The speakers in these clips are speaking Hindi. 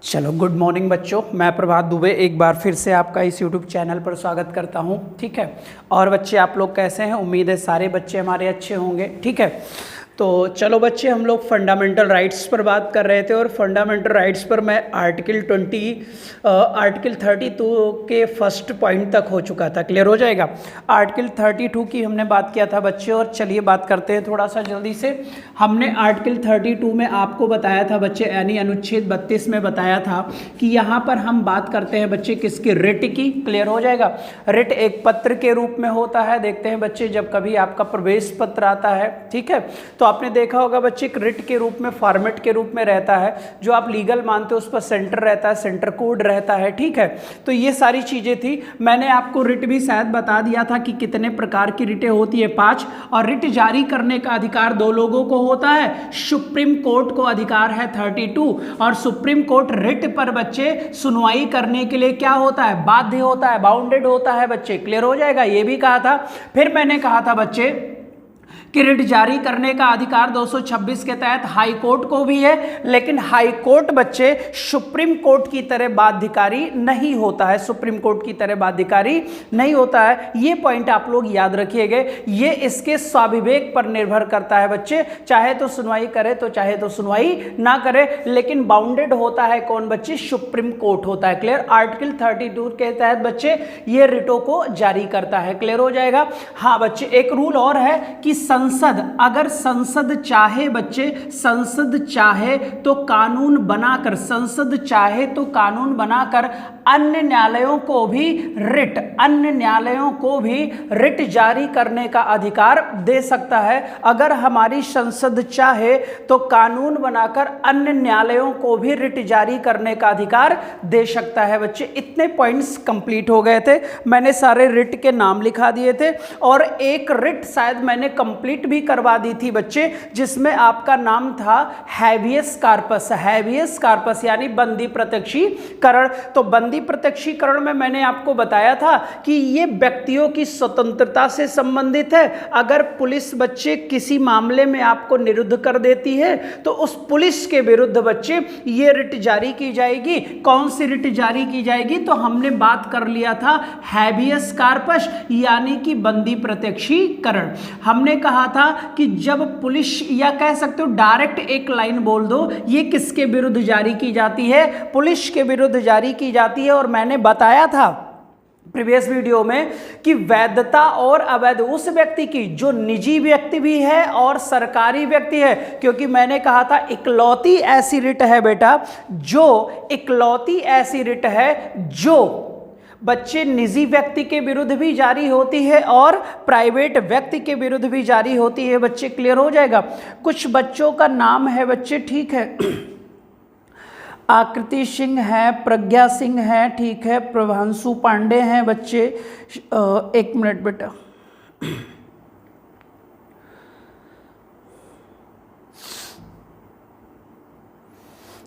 चलो गुड मॉर्निंग बच्चों, मैं प्रभात दुबे एक बार फिर से आपका इस यूट्यूब चैनल पर स्वागत करता हूं। ठीक है। और बच्चे आप लोग कैसे हैं? उम्मीद है सारे बच्चे हमारे अच्छे होंगे। ठीक है। तो चलो बच्चे, हम लोग फंडामेंटल राइट्स पर बात कर रहे थे और फंडामेंटल राइट्स पर मैं आर्टिकल 32 के फर्स्ट पॉइंट तक हो चुका था। क्लियर हो जाएगा। आर्टिकल 32 की हमने बात किया था बच्चे, और चलिए बात करते हैं थोड़ा सा जल्दी से। हमने आर्टिकल 32 में आपको बताया था बच्चे, यानी अनुच्छेद 32 में बताया था कि यहाँ पर हम बात करते हैं बच्चे किसकी? रिट की। क्लियर हो जाएगा। रिट एक पत्र के रूप में होता है। देखते हैं बच्चे, जब कभी आपका प्रवेश पत्र आता है, ठीक है, तो आपने देखा होगा बच्चे एक रिट के रूप में, फॉर्मेट के रूप में रहता है। जो आप लीगल मानते हो उस पर सेंटर रहता है, सेंटर कोड रहता है। ठीक है। तो ये सारी चीजें थी। मैंने आपको रिट भी शायद बता दिया था कि कितने प्रकार की रिटें होती है, 5। और रिट जारी करने का अधिकार 2 लोगों को होता है। सुप्रीम कोर्ट को अधिकार है 32, और सुप्रीम कोर्ट रिट पर बच्चे सुनवाई करने के लिए क्या होता है? बाध्य होता है, बाउंडेड होता है बच्चे। क्लियर हो जाएगा। ये भी कहा था। फिर मैंने कहा था बच्चे कि रिट जारी करने का अधिकार 226 के तहत हाई कोर्ट को भी है, लेकिन हाई कोर्ट बच्चे सुप्रीम कोर्ट की तरह बाध्यकारी नहीं होता है। सुप्रीम कोर्ट की तरह बाध्यकारी नहीं होता है। ये पॉइंट आप लोग याद रखिएगा। ये इसके स्वाभिवेक पर निर्भर करता है बच्चे, चाहे तो सुनवाई करे तो चाहे तो सुनवाई ना करे, लेकिन बाउंडेड होता है कौन बच्चे? सुप्रीम कोर्ट होता है। क्लियर। आर्टिकल 32 के तहत बच्चे ये रिटों को जारी करता है। क्लियर हो जाएगा। हाँ बच्चे, एक रूल और है कि संसद, अगर संसद चाहे बच्चे, संसद चाहे तो कानून बनाकर, संसद चाहे तो कानून बनाकर अन्य न्यायालयों को भी रिट जारी करने का अधिकार दे सकता है। अगर हमारी संसद चाहे तो कानून बनाकर अन्य न्यायालयों को भी रिट जारी करने का अधिकार दे सकता है बच्चे। इतने पॉइंट्स कंप्लीट हो गए थे। मैंने सारे रिट के नाम लिखा दिए थे, और एक रिट शायद मैंने कंप्लीट भी करवा दी थी बच्चे, जिसमें आपका नाम था हैबियस कार्पस। हैबियस कार्पस यानी बंदी प्रत्यक्षीकरण। तो बंदी प्रत्यक्षीकरण में मैंने आपको बताया था कि ये व्यक्तियों की स्वतंत्रता से संबंधित है। अगर पुलिस बच्चे किसी मामले में आपको निरुद्ध कर देती है तो उस पुलिस के विरुद्ध बच्चे ये रिट जारी की जाएगी। कौन सी रिट जारी की जाएगी? तो हमने बात कर लिया था हैबियस कार्पस यानी कि बंदी प्रत्यक्षीकरण। हमने कहा था कि जब पुलिस, या कह सकते हो डायरेक्ट एक लाइन बोल दो, ये किसके विरुद्ध जारी की जाती है? पुलिस के विरुद्ध जारी की जाती है। और मैंने बताया था प्रीवियस वीडियो में कि वैधता और अवैध उस व्यक्ति की जो निजी व्यक्ति भी है और सरकारी व्यक्ति है, क्योंकि मैंने कहा था इकलौती ऐसी रिट है बेटा, इकलौती ऐसी रिट है जो बच्चे निजी व्यक्ति के विरुद्ध भी जारी होती है और प्राइवेट व्यक्ति के विरुद्ध भी जारी होती है बच्चे। क्लियर हो जाएगा। कुछ बच्चों का नाम है बच्चे, ठीक है, आकृति सिंह है, प्रज्ञा सिंह है, ठीक है, प्रभांशु पांडे हैं बच्चे। एक मिनट बेटा,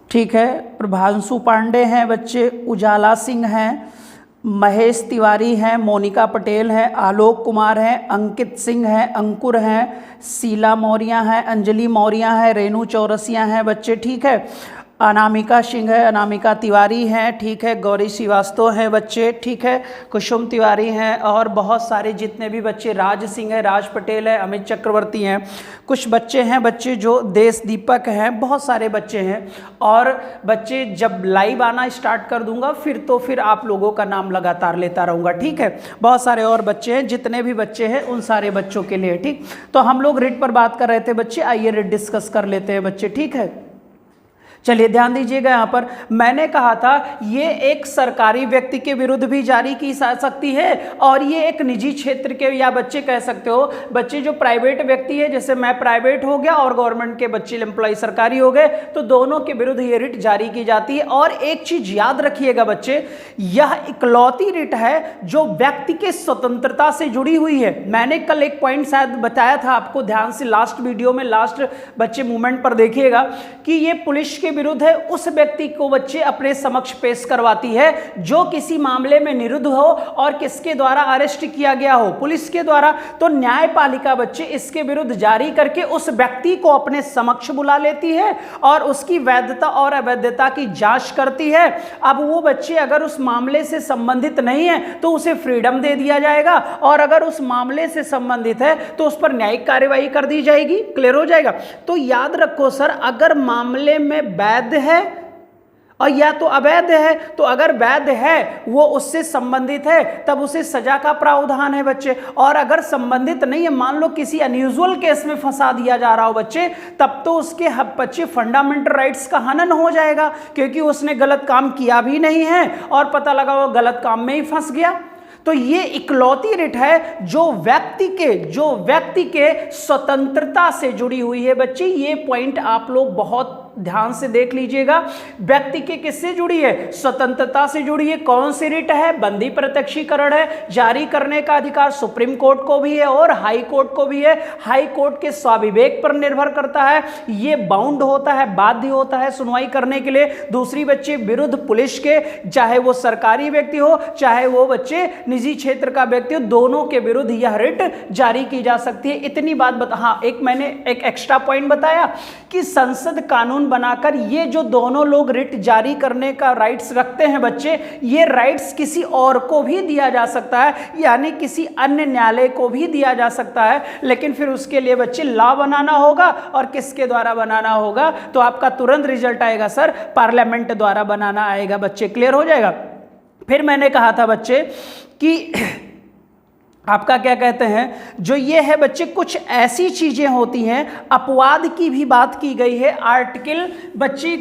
ठीक है, प्रभांशु पांडे हैं बच्चे, उजाला सिंह हैं, महेश तिवारी हैं, मोनिका पटेल हैं, आलोक कुमार हैं, अंकित सिंह हैं, अंकुर हैं, शीला मौर्य हैं, अंजलि मौर्य हैं, रेणु चौरसिया हैं बच्चे, ठीक है, अनामिका सिंह है, अनामिका तिवारी हैं, ठीक है, गौरी श्रीवास्तव हैं बच्चे, ठीक है, कुसुम तिवारी हैं, और बहुत सारे जितने भी बच्चे, राज सिंह है, राज पटेल है, अमित चक्रवर्ती हैं। कुछ बच्चे हैं बच्चे जो देश दीपक हैं, बहुत सारे बच्चे हैं। और बच्चे जब लाइव आना स्टार्ट कर दूंगा फिर आप लोगों का नाम लगातार लेता रहूँगा। ठीक है। बहुत सारे और बच्चे हैं, जितने भी बच्चे हैं उन सारे बच्चों के लिए। ठीक। तो हम लोग रिट पर बात कर रहे थे बच्चे, आइए रिट डिस्कस कर लेते हैं बच्चे। ठीक है। चलिए ध्यान दीजिएगा। यहाँ पर मैंने कहा था ये एक सरकारी व्यक्ति के विरुद्ध भी जारी की जा सकती है, और ये एक निजी क्षेत्र के, या बच्चे कह सकते हो बच्चे जो प्राइवेट व्यक्ति है, जैसे मैं प्राइवेट हो गया और गवर्नमेंट के बच्चे एम्प्लॉय सरकारी हो गए, तो दोनों के विरुद्ध ये रिट जारी की जाती है। और एक चीज याद रखिएगा बच्चे, यह इकलौती रिट है जो व्यक्ति के स्वतंत्रता से जुड़ी हुई है। मैंने कल एक पॉइंट शायद बताया था आपको, ध्यान से लास्ट वीडियो में, लास्ट बच्चे मूवमेंट पर देखिएगा, कि ये पुलिस के विरुद्ध है उस व्यक्ति को बच्चे अपने समक्ष पेश करवाती है जो किसी मामले में निरुद्ध हो और किसके द्वारा अरेस्ट किया गया हो, पुलिस के द्वारा। तो न्यायपालिका बच्चे इसके विरुद्ध जारी करके उस व्यक्ति को अपने समक्ष बुला लेती है और उसकी वैधता और अवैधता की जांच करती है। अब वो बच्चे अगर उस मामले से संबंधित नहीं है तो उसे फ्रीडम दे दिया जाएगा, और अगर उस मामले से संबंधित है तो उस पर न्यायिक कार्यवाही कर दी जाएगी। क्लियर हो जाएगा। तो याद रखो सर, अगर मामले में वैध है और या तो अवैध है, तो अगर वैध है वो उससे संबंधित है तब उसे सजा का प्रावधान है बच्चे, और अगर संबंधित नहीं है, मान लो किसी अनयूजुअल केस में फंसा दिया जा रहा हो बच्चे, तब तो उसके बच्चे फंडामेंटल राइट्स का हनन हो जाएगा, क्योंकि उसने गलत काम किया भी नहीं है और पता लगा वो गलत काम में ही फंस गया। तो ये इकलौती रिट है जो व्यक्ति के स्वतंत्रता से जुड़ी हुई है बच्चे। ये पॉइंट आप लोग बहुत ध्यान से देख लीजिएगा। व्यक्ति के किससे जुड़ी है? स्वतंत्रता से जुड़ी है। कौन सी रिट है? बंदी प्रत्यक्षीकरण है। जारी करने का अधिकार सुप्रीम कोर्ट को भी है और हाई कोर्ट को भी है। हाई कोर्ट के स्वाविवेक पर निर्भर करता है। ये बाउंड होता है, बाध्य होता है सुनवाई करने के लिए दूसरी बच्चे विरुद्ध पुलिस के, चाहे वो सरकारी व्यक्ति हो चाहे वो बच्चे निजी क्षेत्र का व्यक्ति हो, दोनों के विरुद्ध यह रिट जारी की जा सकती है। इतनी बात हाँ, मैंने एक एक्स्ट्रा पॉइंट बताया कि संसद कानून बनाकर ये जो दोनों लोग रिट जारी करने का राइट्स रखते हैं बच्चे, ये राइट्स किसी और को भी दिया जा सकता है, यानी किसी अन्य न्यायालय को भी दिया जा सकता है, लेकिन फिर उसके लिए बच्चे लॉ बनाना होगा। और किसके द्वारा बनाना होगा? तो आपका तुरंत रिजल्ट आएगा सर, पार्लियामेंट द्वारा बनाना आएगा बच्चे। क्लियर हो जाएगा। फिर मैंने कहा था बच्चे कि आपका क्या कहते हैं, जो ये है बच्चे कुछ ऐसी चीज़ें होती हैं, अपवाद की भी बात की गई है आर्टिकल बच्चे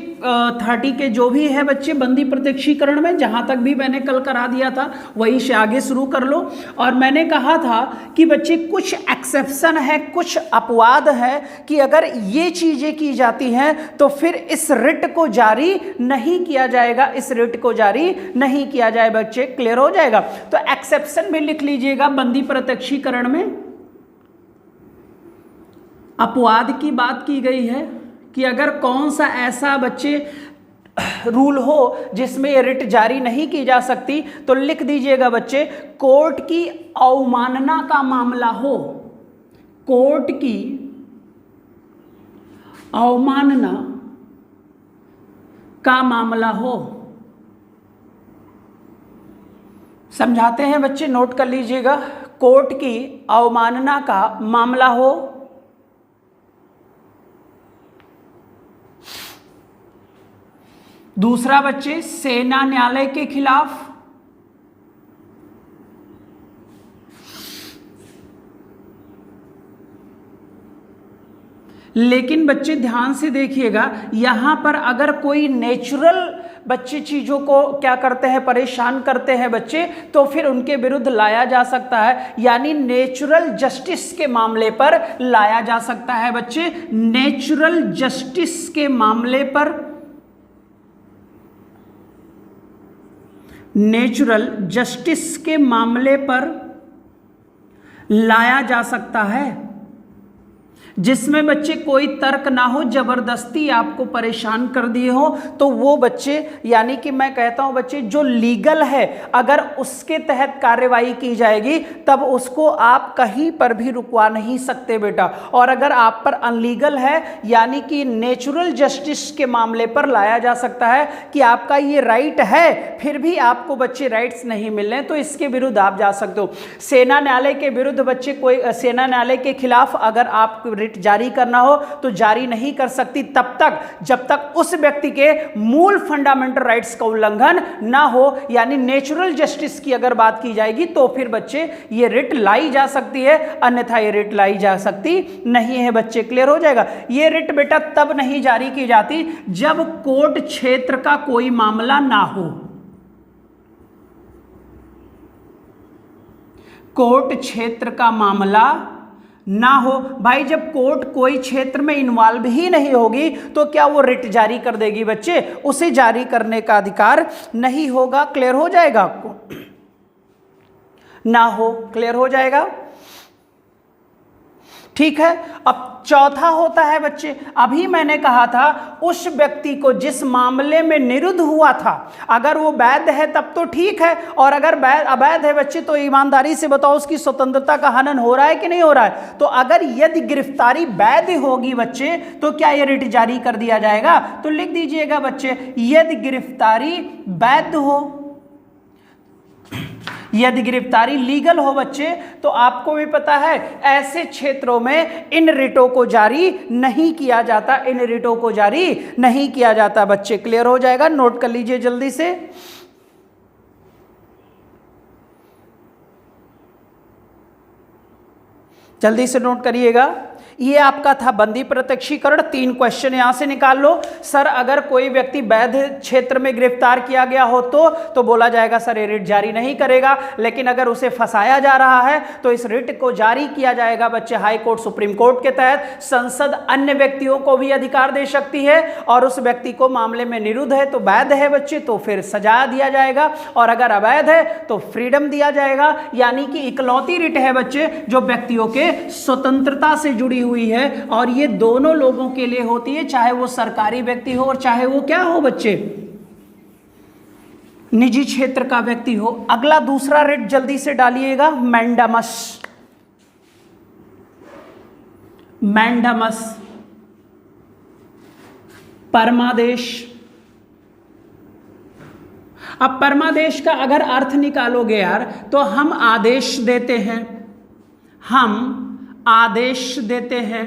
30 के जो भी है बच्चे बंदी प्रत्यक्षीकरण में, जहाँ तक भी मैंने कल करा दिया था वहीं से आगे शुरू कर लो। और मैंने कहा था कि बच्चे कुछ एक्सेप्शन है, कुछ अपवाद है कि अगर ये चीज़ें की जाती हैं तो फिर इस रिट को जारी नहीं किया जाएगा, इस रिट को जारी नहीं किया जाए बच्चे। क्लियर हो जाएगा। तो एक्सेप्शन भी लिख लीजिएगा। बंदी प्रत्यक्षीकरण में अपवाद की बात की गई है कि अगर कौन सा ऐसा बच्चे रूल हो जिसमें ये रिट जारी नहीं की जा सकती, तो लिख दीजिएगा बच्चे, कोर्ट की अवमानना का मामला हो, कोर्ट की अवमानना का मामला हो। समझाते हैं बच्चे, नोट कर लीजिएगा। कोर्ट की अवमानना का मामला हो, दूसरा बच्चे सेना न्यायालय के खिलाफ, लेकिन बच्चे ध्यान से देखिएगा, यहां पर अगर कोई नेचुरल बच्चे चीज़ों को क्या करते हैं, परेशान करते हैं बच्चे, तो फिर उनके विरुद्ध लाया जा सकता है, यानी नेचुरल जस्टिस के मामले पर लाया जा सकता है बच्चे। नेचुरल जस्टिस के मामले पर, नेचुरल जस्टिस के मामले पर लाया जा सकता है, जिसमें बच्चे कोई तर्क ना हो, जबरदस्ती आपको परेशान कर दिए हो, तो वो बच्चे, यानी कि मैं कहता हूं बच्चे जो लीगल है, अगर उसके तहत कार्यवाही की जाएगी तब उसको आप कहीं पर भी रुकवा नहीं सकते बेटा। और अगर आप पर अनलीगल है, यानी कि नेचुरल जस्टिस के मामले पर लाया जा सकता है कि आपका ये राइट है, फिर भी आपको बच्चे राइट्स नहीं मिल रहे, तो इसके विरुद्ध आप जा सकते हो। सेना न्यायालय के विरुद्ध बच्चे कोई, सेना न्यायालय के खिलाफ अगर आप रिट जारी करना हो तो जारी नहीं कर सकती तब तक जब तक उस व्यक्ति के मूल फंडामेंटल राइट्स का उल्लंघन ना हो, यानी नेचुरल जस्टिस की अगर बात की जाएगी तो फिर बच्चे ये रिट लाई जा सकती है, अन्यथा ये रिट लाई जा सकती नहीं है बच्चे। क्लियर हो जाएगा। ये रिट बेटा तब नहीं जारी की जाती जब कोर्ट क्षेत्र का कोई मामला ना हो, कोर्ट क्षेत्र का मामला ना हो। भाई जब कोर्ट कोई क्षेत्र में इन्वॉल्व ही नहीं होगी तो क्या वो रिट जारी कर देगी बच्चे? उसे जारी करने का अधिकार नहीं होगा। क्लियर हो जाएगा आपको? ना हो। क्लियर हो जाएगा। ठीक है। अब चौथा होता है बच्चे, अभी मैंने कहा था उस व्यक्ति को जिस मामले में निरुद्ध हुआ था, अगर वो वैध है तब तो ठीक है, और अगर अवैध है बच्चे तो ईमानदारी से बताओ उसकी स्वतंत्रता का हनन हो रहा है कि नहीं हो रहा है। तो अगर यदि गिरफ्तारी वैध होगी बच्चे तो क्या ये रिट जारी कर दिया जाएगा? तो लिख दीजिएगा बच्चे, यदि गिरफ्तारी वैध हो, यदि गिरफ्तारी लीगल हो बच्चे, तो आपको भी पता है ऐसे क्षेत्रों में इन रिटों को जारी नहीं किया जाता, इन रिटों को जारी नहीं किया जाता बच्चे। क्लियर हो जाएगा, नोट कर लीजिए जल्दी से। जल्दी से नोट करिएगा। ये आपका था बंदी प्रत्यक्षीकरण। 3 क्वेश्चन यहां से निकाल लो। सर अगर कोई व्यक्ति वैध क्षेत्र में गिरफ्तार किया गया हो तो बोला जाएगा सर ये रिट जारी नहीं करेगा, लेकिन अगर उसे फंसाया जा रहा है तो इस रिट को जारी किया जाएगा बच्चे हाई कोर्ट सुप्रीम कोर्ट के तहत। संसद अन्य व्यक्तियों को भी अधिकार दे सकती है, और उस व्यक्ति को मामले में निरुद्ध है तो वैध है बच्चे तो फिर सजा दिया जाएगा, और अगर अवैध है तो फ्रीडम दिया जाएगा। यानी कि इकलौती रिट है बच्चे जो व्यक्तियों के स्वतंत्रता से जुड़ी हुई है, और ये दोनों लोगों के लिए होती है, चाहे वो सरकारी व्यक्ति हो और चाहे वो क्या हो बच्चे, निजी क्षेत्र का व्यक्ति हो। अगला दूसरा रिट जल्दी से डालिएगा, मैंडामस। मैंडामस परमादेश। अब परमादेश का अगर अर्थ निकालोगे यार तो हम आदेश देते हैं, हम आदेश देते हैं।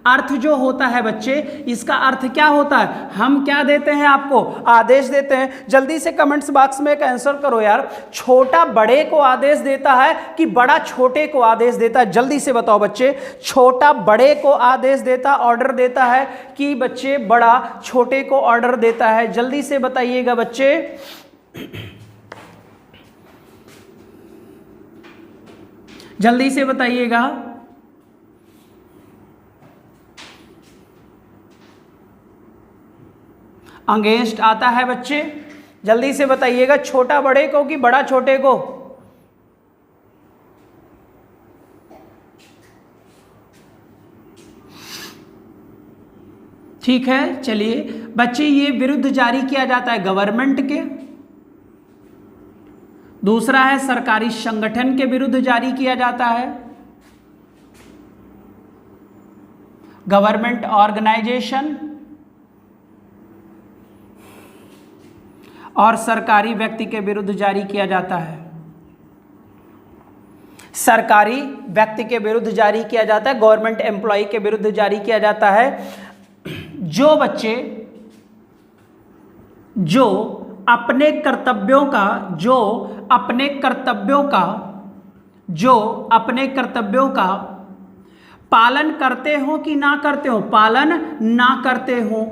अर्थ जो होता है बच्चे, इसका अर्थ क्या होता है? हम क्या देते हैं आपको? आदेश देते हैं। जल्दी से कमेंट्स बॉक्स में एक आंसर करो यार, छोटा बड़े को आदेश देता है कि बड़ा छोटे को आदेश देता है? जल्दी से बताओ बच्चे, छोटा बड़े को आदेश देता, ऑर्डर देता है कि बच्चे बड़ा छोटे को ऑर्डर देता है? जल्दी से बताइएगा बच्चे। जल्दी से बताइएगा। अगेंस्ट आता है बच्चे, जल्दी से बताइएगा, छोटा बड़े को कि बड़ा छोटे को? ठीक है, चलिए बच्चे, ये विरुद्ध जारी किया जाता है गवर्नमेंट के। दूसरा है सरकारी संगठन के विरुद्ध जारी किया जाता है, गवर्नमेंट ऑर्गेनाइजेशन, और सरकारी व्यक्ति के विरुद्ध जारी किया जाता है। सरकारी व्यक्ति के विरुद्ध जारी किया जाता है, गवर्नमेंट एम्प्लॉय के विरुद्ध जारी किया जाता है जो बच्चे जो अपने कर्तव्यों का पालन करते हो कि ना करते हो, पालन ना करते हो,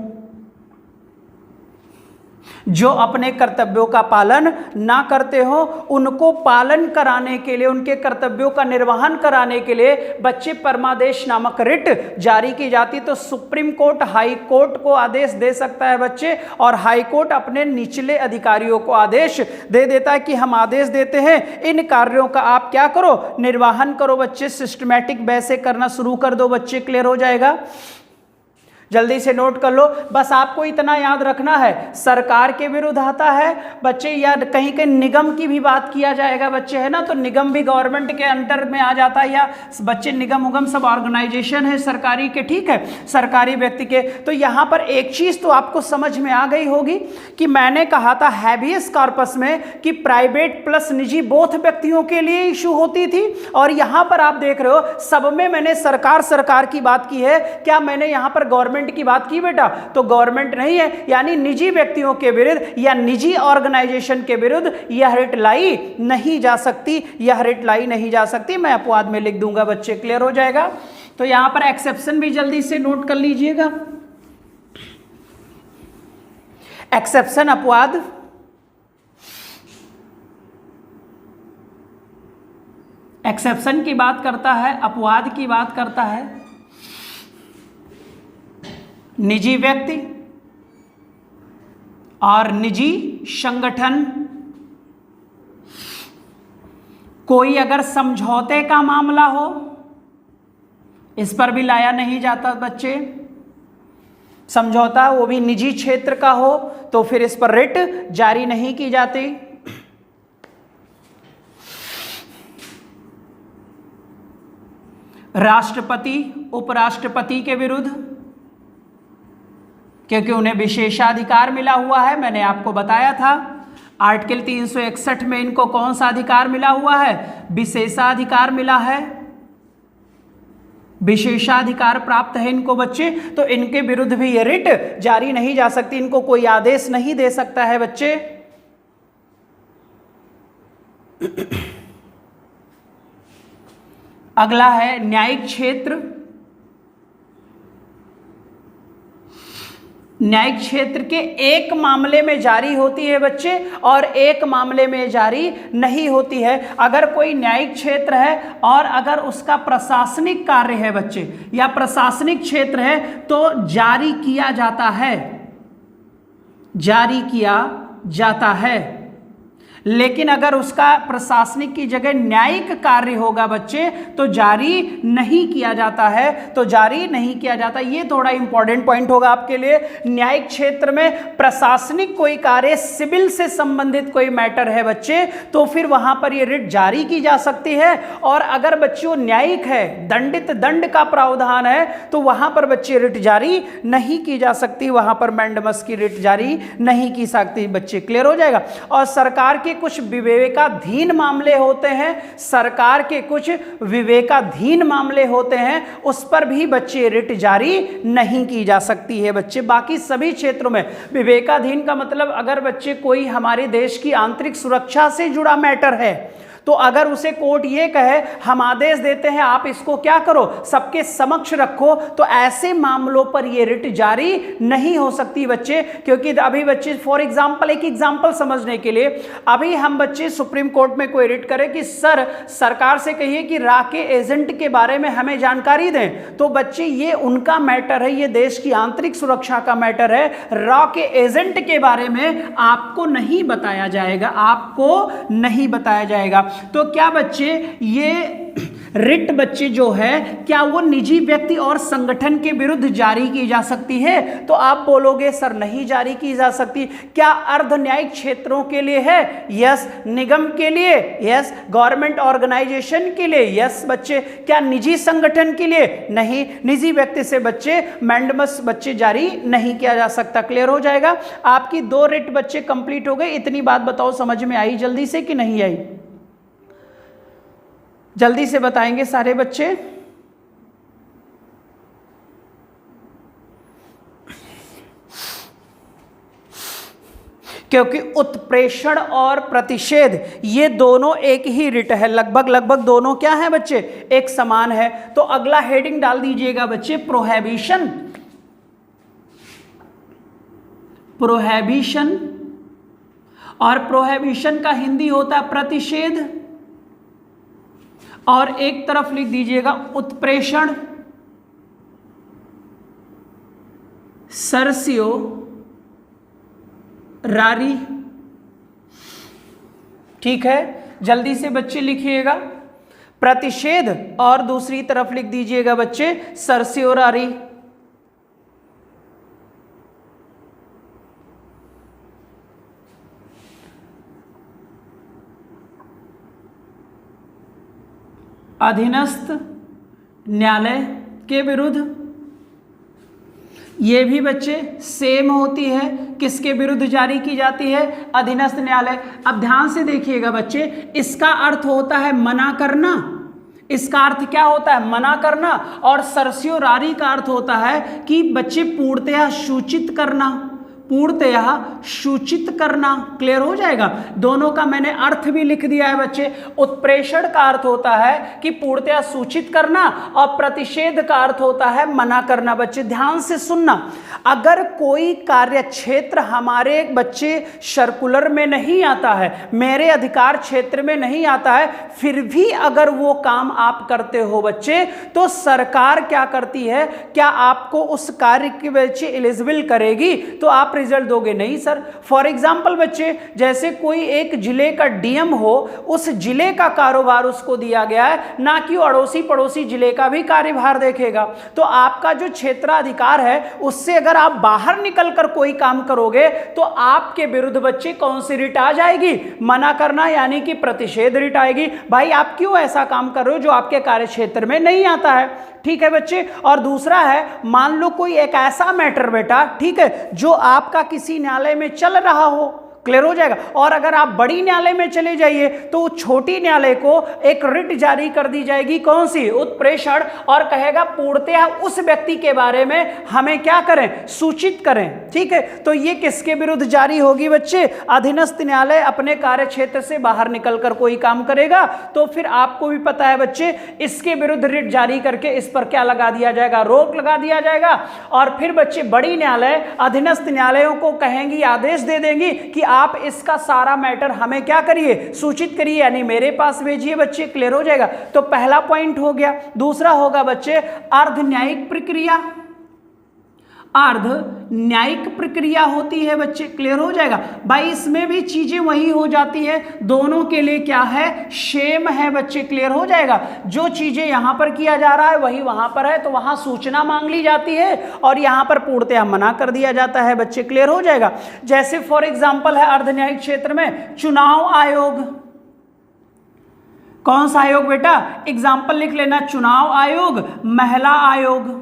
जो अपने कर्तव्यों का पालन ना करते हो, उनको पालन कराने के लिए, उनके कर्तव्यों का निर्वहन कराने के लिए बच्चे परमादेश नामक रिट जारी की जाती। तो सुप्रीम कोर्ट हाई कोर्ट को आदेश दे सकता है बच्चे, और हाई कोर्ट अपने निचले अधिकारियों को आदेश दे देता है कि हम आदेश देते हैं इन कार्यों का आप क्या करो, निर्वहन करो बच्चे, सिस्टमैटिक वे से करना शुरू कर दो बच्चे। क्लियर हो जाएगा, जल्दी से नोट कर लो। बस आपको इतना याद रखना है, सरकार के विरुद्ध आता है बच्चे, या कहीं कहीं निगम की भी बात किया जाएगा बच्चे, है ना, तो निगम भी गवर्नमेंट के अंडर में आ जाता है, या बच्चे निगम उगम सब ऑर्गेनाइजेशन है सरकारी के, ठीक है, सरकारी व्यक्ति के। तो यहाँ पर एक चीज तो आपको समझ में आ गई होगी कि मैंने कहा था हैबियस कॉर्पस में कि प्राइवेट प्लस निजी बोथ व्यक्तियों के लिए इशू होती थी, और यहाँ पर आप देख रहे हो सब में मैंने सरकार की बात की है। क्या मैंने यहाँ पर गवर्नमेंट की बात की बेटा? तो गवर्नमेंट नहीं है, यानी निजी व्यक्तियों के विरुद्ध या निजी ऑर्गेनाइजेशन के विरुद्ध यह रिट लाई नहीं जा सकती, यह रिट लाई नहीं जा सकती। मैं अपवाद में लिख दूंगा बच्चे। क्लियर हो जाएगा। तो यहां पर एक्सेप्शन भी जल्दी से नोट कर लीजिएगा। एक्सेप्शन अपवाद, एक्सेप्शन की बात करता है, अपवाद की बात करता है निजी व्यक्ति और निजी संगठन। कोई अगर समझौते का मामला हो, इस पर भी लाया नहीं जाता बच्चे। समझौता वो भी निजी क्षेत्र का हो तो फिर इस पर रिट जारी नहीं की जाती। राष्ट्रपति उपराष्ट्रपति के विरुद्ध, क्योंकि उन्हें विशेषाधिकार मिला हुआ है, मैंने आपको बताया था आर्टिकल 361 में इनको कौन सा अधिकार मिला हुआ है, विशेषाधिकार मिला है, विशेषाधिकार प्राप्त है इनको बच्चे, तो इनके विरुद्ध भी ये रिट जारी नहीं जा सकती, इनको कोई आदेश नहीं दे सकता है बच्चे। अगला है न्यायिक क्षेत्र। न्यायिक क्षेत्र के एक मामले में जारी होती है बच्चे और एक मामले में जारी नहीं होती है। अगर कोई न्यायिक क्षेत्र है और अगर उसका प्रशासनिक कार्य है बच्चे या प्रशासनिक क्षेत्र है तो जारी किया जाता है, जारी किया जाता है। लेकिन अगर उसका प्रशासनिक की जगह न्यायिक कार्य होगा बच्चे तो जारी नहीं किया जाता है, तो जारी नहीं किया जाता। ये थोड़ा इंपॉर्टेंट पॉइंट होगा आपके लिए। न्यायिक क्षेत्र में प्रशासनिक कोई कार्य, सिविल से संबंधित कोई मैटर है बच्चे तो फिर वहां पर ये रिट जारी की जा सकती है। और अगर बच्चों न्यायिक है, दंडित दंड का प्रावधान है तो वहां पर बच्चे रिट जारी नहीं की जा सकती, वहां पर मैंडमस की रिट जारी नहीं की सकती बच्चे। क्लियर हो जाएगा। और सरकार के कुछ विवेकाधीन मामले होते हैं, सरकार के कुछ विवेकाधीन मामले होते हैं, उस पर भी बच्चे रिट जारी नहीं की जा सकती है बच्चे। बाकी सभी क्षेत्रों में विवेकाधीन का मतलब अगर बच्चे कोई हमारे देश की आंतरिक सुरक्षा से जुड़ा मैटर है तो अगर उसे कोर्ट ये कहे हम आदेश देते हैं आप इसको क्या करो, सबके समक्ष रखो, तो ऐसे मामलों पर ये रिट जारी नहीं हो सकती बच्चे। क्योंकि अभी बच्चे फॉर एग्जांपल, एक एग्जांपल समझने के लिए, अभी हम बच्चे सुप्रीम कोर्ट में कोई रिट करें कि सर सरकार से कहिए कि रा के एजेंट के बारे में हमें जानकारी दें, तो बच्चे ये उनका मैटर है, ये देश की आंतरिक सुरक्षा का मैटर है। रा के एजेंट के बारे में आपको नहीं बताया जाएगा, आपको नहीं बताया जाएगा। तो क्या बच्चे ये रिट बच्चे जो है क्या वो निजी व्यक्ति और संगठन के विरुद्ध जारी की जा सकती है? तो आप बोलोगे सर नहीं जारी की जा सकती। क्या अर्ध न्यायिक क्षेत्रों के लिए है? यस। निगम के लिए? यस। गवर्नमेंट ऑर्गेनाइजेशन के लिए? यस बच्चे। क्या निजी संगठन के लिए? नहीं। निजी व्यक्ति से बच्चे मैंडमस बच्चे जारी नहीं किया जा सकता। क्लियर हो जाएगा। आपकी 2 रिट बच्चे कंप्लीट हो गए। इतनी बात बताओ समझ में आई जल्दी से कि नहीं आई? जल्दी से बताएंगे सारे बच्चे। क्योंकि उत्प्रेषण और प्रतिषेध ये दोनों एक ही रिट है, लगभग दोनों क्या है बच्चे, एक समान है। तो अगला हेडिंग डाल दीजिएगा बच्चे प्रोहिबिशन। प्रोहिबिशन, और प्रोहिबिशन का हिंदी होता है प्रतिषेध, और एक तरफ लिख दीजिएगा उत्प्रेषण, सर्सियोरारी। ठीक है, जल्दी से बच्चे लिखिएगा प्रतिषेध और दूसरी तरफ लिख दीजिएगा बच्चे सर्सियोरारी। अधीनस्थ न्यायालय के विरुद्ध, ये भी बच्चे सेम होती है, किसके विरुद्ध जारी की जाती है? अधीनस्थ न्यायालय। अब ध्यान से देखिएगा बच्चे, इसका अर्थ होता है मना करना। इसका अर्थ क्या होता है? मना करना। और सर्सियोरारी का अर्थ होता है कि बच्चे पूर्णतया सूचित करना, पूर्णतया सूचित करना। क्लियर हो जाएगा। दोनों का मैंने अर्थ भी लिख दिया है बच्चे। उत्प्रेषण का अर्थ होता है कि पूर्णतया सूचित करना और प्रतिषेध का अर्थ होता है मना करना। बच्चे ध्यान से सुनना, अगर कोई कार्य क्षेत्र हमारे बच्चे सर्कुलर में नहीं आता है, मेरे अधिकार क्षेत्र में नहीं आता है, फिर भी अगर वो काम आप करते हो बच्चे तो सरकार क्या करती है, क्या आपको उस कार्य के बच्चे एलिजिबल करेगी तो आप रिजल्ट दोगे? नहीं सर। फॉर एग्जाम्पल बच्चे, जैसे कोई एक जिले का डीएम हो, उस जिले का कारोबार उसको दिया गया है, ना कि अड़ोसी पड़ोसी जिले का भी कार्यभार देखेगा। तो आपका जो क्षेत्राधिकार है उससे अगर आप बाहर निकल कर कोई काम करोगे तो आपके विरुद्ध बच्चे कौन सी रिट आ जाएगी? मना करना यानी कि प्रतिषेध रिट आएगी। भाई आप क्यों ऐसा काम कर रहे हो जो आपके कार्य क्षेत्र में नहीं आता है? ठीक है बच्चे। और दूसरा है, मान लो कोई एक ऐसा मैटर बेटा, ठीक है, जो आपका किसी न्यायालय में चल रहा हो, क्लियर हो जाएगा। और अगर आप बड़ी न्यायालय में चले जाइए तो छोटी न्यायालय को एक रिट जारी कर दी जाएगी, कौन सी? उत्प्रेषण, और कहेगा पूर्णतः उस व्यक्ति के बारे में हमें क्या करें? सूचित करें। ठीक है, तो ये किसके विरुद्ध जारी होगी बच्चे? अधीनस्थ न्यायालय अपने कार्य क्षेत्र से बाहर निकलकर कोई काम करेगा तो फिर आपको भी पता है बच्चे, इसके विरुद्ध रिट जारी करके इस पर क्या लगा दिया जाएगा? रोक लगा दिया जाएगा। और फिर बच्चे बड़ी न्यायालय अधीनस्थ न्यायालयों को कहेंगी, आदेश दे देंगी कि आप इसका सारा मैटर हमें क्या करिए? सूचित करिए, यानी मेरे पास भेजिए बच्चे। क्लियर हो जाएगा। तो पहला पॉइंट हो गया। दूसरा होगा बच्चे अर्ध न्यायिक प्रक्रिया। अर्ध न्यायिक प्रक्रिया होती है बच्चे। क्लियर हो जाएगा भाई। इसमें भी चीजें वही हो जाती है, दोनों के लिए क्या है? सेम है बच्चे। क्लियर हो जाएगा। जो चीजें यहां पर किया जा रहा है वही वहां पर है, तो वहां सूचना मांग ली जाती है और यहां पर पूर्णतः मना कर दिया जाता है बच्चे। क्लियर हो जाएगा। जैसे फॉर एग्जाम्पल है अर्ध न्यायिक क्षेत्र में चुनाव आयोग। कौन सा आयोग बेटा? एग्जाम्पल लिख लेना, चुनाव आयोग, महिला आयोग।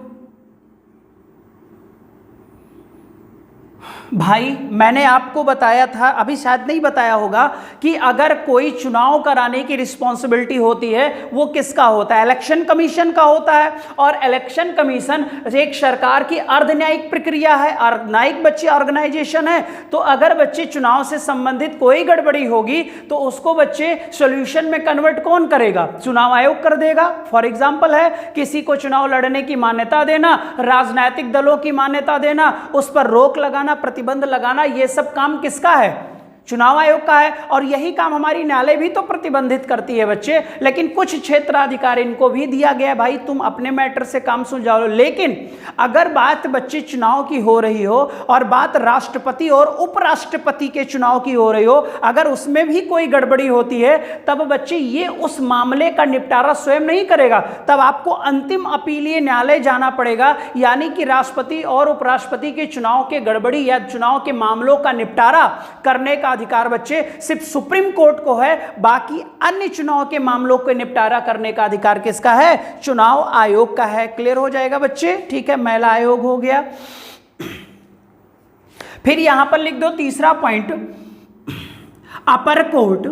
भाई मैंने आपको बताया था, अभी शायद नहीं बताया होगा, कि अगर कोई चुनाव कराने की रिस्पॉन्सिबिलिटी होती है वो किसका होता है? इलेक्शन कमीशन का होता है। और इलेक्शन कमीशन एक सरकार की अर्ध न्यायिक प्रक्रिया है, न्यायिक बच्चे ऑर्गेनाइजेशन है। तो अगर बच्चे चुनाव से संबंधित कोई गड़बड़ी होगी तो उसको बच्चे सोल्यूशन में कन्वर्ट कौन करेगा? चुनाव आयोग कर देगा। फॉर एग्जाम्पल है किसी को चुनाव लड़ने की मान्यता देना, राजनीतिक दलों की मान्यता देना, उस पर रोक लगाना, प्रतिबंध लगाना, ये सब काम किसका है? चुनाव आयोग का है। और यही काम हमारी न्यायालय भी तो प्रतिबंधित करती है बच्चे। लेकिन कुछ क्षेत्राधिकार इनको भी दिया गया है, भाई तुम अपने मैटर से काम सुलझाओ। लेकिन अगर बात बच्चे चुनाव की हो रही हो और बात राष्ट्रपति और उपराष्ट्रपति के चुनाव की हो रही हो, अगर उसमें भी कोई गड़बड़ी होती है तब बच्चे ये उस मामले का निपटारा स्वयं नहीं करेगा, तब आपको अंतिम अपीलीय न्यायालय जाना पड़ेगा। यानी कि राष्ट्रपति और उपराष्ट्रपति के चुनाव के गड़बड़ी या चुनाव के मामलों का निपटारा करने का अधिकार बच्चे सिर्फ सुप्रीम कोर्ट को है, बाकी अन्य चुनाव के मामलों को निपटारा करने का अधिकार किसका है? चुनाव आयोग का है। क्लियर हो जाएगा बच्चे। ठीक है, महिला आयोग हो गया। फिर यहां पर लिख दो तीसरा पॉइंट, अपर कोर्ट,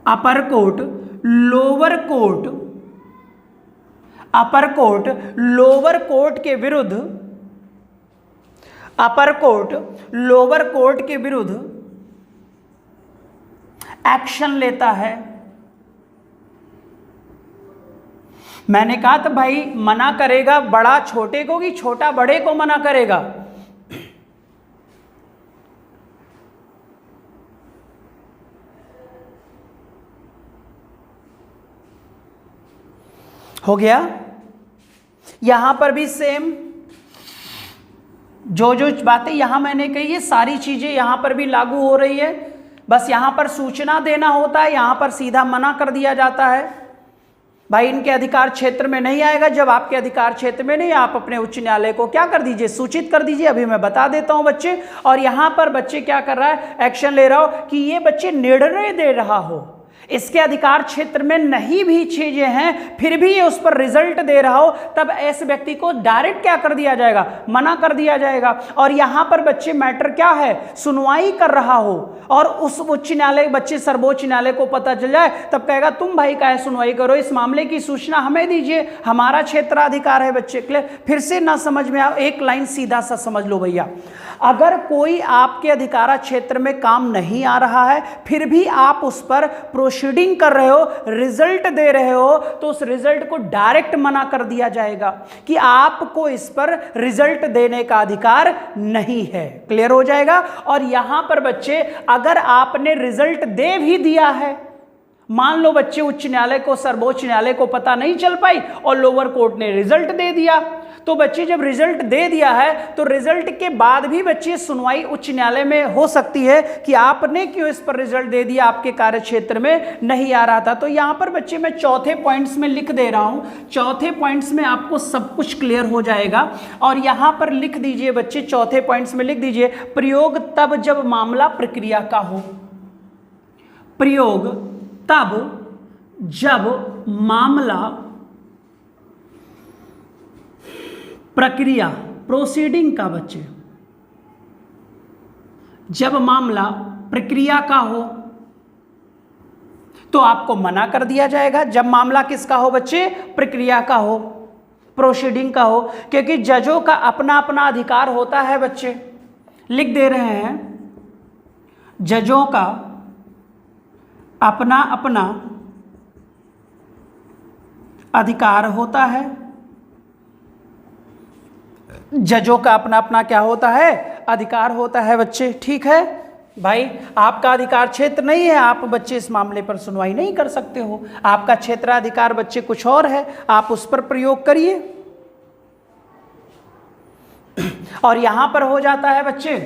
अपर कोर्ट, लोअर कोर्ट, अपर कोर्ट लोअर कोर्ट के विरुद्ध, अपर कोर्ट लोअर कोर्ट के विरुद्ध एक्शन लेता है। मैंने कहा था भाई मना करेगा बड़ा छोटे को कि छोटा बड़े को मना करेगा? हो गया। यहां पर भी सेम जो जो बातें यहां मैंने कही है सारी चीजें यहां पर भी लागू हो रही है। बस यहां पर सूचना देना होता है, यहां पर सीधा मना कर दिया जाता है। भाई इनके अधिकार क्षेत्र में नहीं आएगा। जब आपके अधिकार क्षेत्र में नहीं, आप अपने उच्च न्यायालय को क्या कर दीजिए? सूचित कर दीजिए। अभी मैं बता देता हूं बच्चे। और यहां पर बच्चे क्या कर रहा है? एक्शन ले रहा हो कि ये बच्चे निर्णय दे रहा हो, इसके अधिकार क्षेत्र में नहीं भी चीजें हैं फिर भी ये उस पर रिजल्ट दे रहा हो, तब ऐसे व्यक्ति को डायरेक्ट क्या कर दिया जाएगा? मना कर दिया जाएगा। और यहां पर बच्चे मैटर क्या है? सुनवाई कर रहा हो और उस उच्च न्यायालय बच्चे सर्वोच्च न्यायालय को पता चल जाए, तब कहेगा तुम भाई काहे सुनवाई करो, इस मामले की सूचना हमें दीजिए, हमारा क्षेत्राधिकार है बच्चे। क्लियर? फिर से ना समझ में आओ, एक लाइन सीधा सा समझ लो भैया। अगर कोई आपके अधिकार क्षेत्र में काम नहीं आ रहा है फिर भी आप उस पर प्रोसीडिंग कर रहे हो, रिजल्ट दे रहे हो, तो उस रिजल्ट को डायरेक्ट मना कर दिया जाएगा कि आपको इस पर रिजल्ट देने का अधिकार नहीं है। क्लियर हो जाएगा। और यहां पर बच्चे अगर आपने रिजल्ट दे भी दिया है, मान लो बच्चे उच्च न्यायालय को सर्वोच्च न्यायालय को पता नहीं चल पाई और लोअर कोर्ट ने रिजल्ट दे दिया, तो बच्चे जब रिजल्ट दे दिया है तो रिजल्ट के बाद भी बच्चे सुनवाई उच्च न्यायालय में हो सकती है कि आपने क्यों इस पर रिजल्ट दे दिया, आपके कार्य क्षेत्र में नहीं आ रहा था। तो यहां पर बच्चे मैं चौथे पॉइंट्स में लिख दे रहा हूं, चौथे पॉइंट्स में आपको सब कुछ क्लियर हो जाएगा। और यहां पर लिख दीजिए बच्चे, चौथे पॉइंट्स में लिख दीजिए, प्रयोग तब जब मामला प्रक्रिया का हो। प्रयोग तब जब मामला प्रक्रिया प्रोसीडिंग का बच्चे, जब मामला प्रक्रिया का हो तो आपको मना कर दिया जाएगा। जब मामला किसका हो बच्चे? प्रक्रिया का हो, प्रोसीडिंग का हो, क्योंकि जजों का अपना अपना अधिकार होता है बच्चे। लिख दे रहे हैं, जजों का अपना अपना अधिकार होता है। जजों का अपना अपना क्या होता है? अधिकार होता है बच्चे। ठीक है भाई, आपका अधिकार क्षेत्र नहीं है, आप बच्चे इस मामले पर सुनवाई नहीं कर सकते हो। आपका क्षेत्राधिकार बच्चे कुछ और है, आप उस पर प्रयोग करिए। और यहां पर हो जाता है बच्चे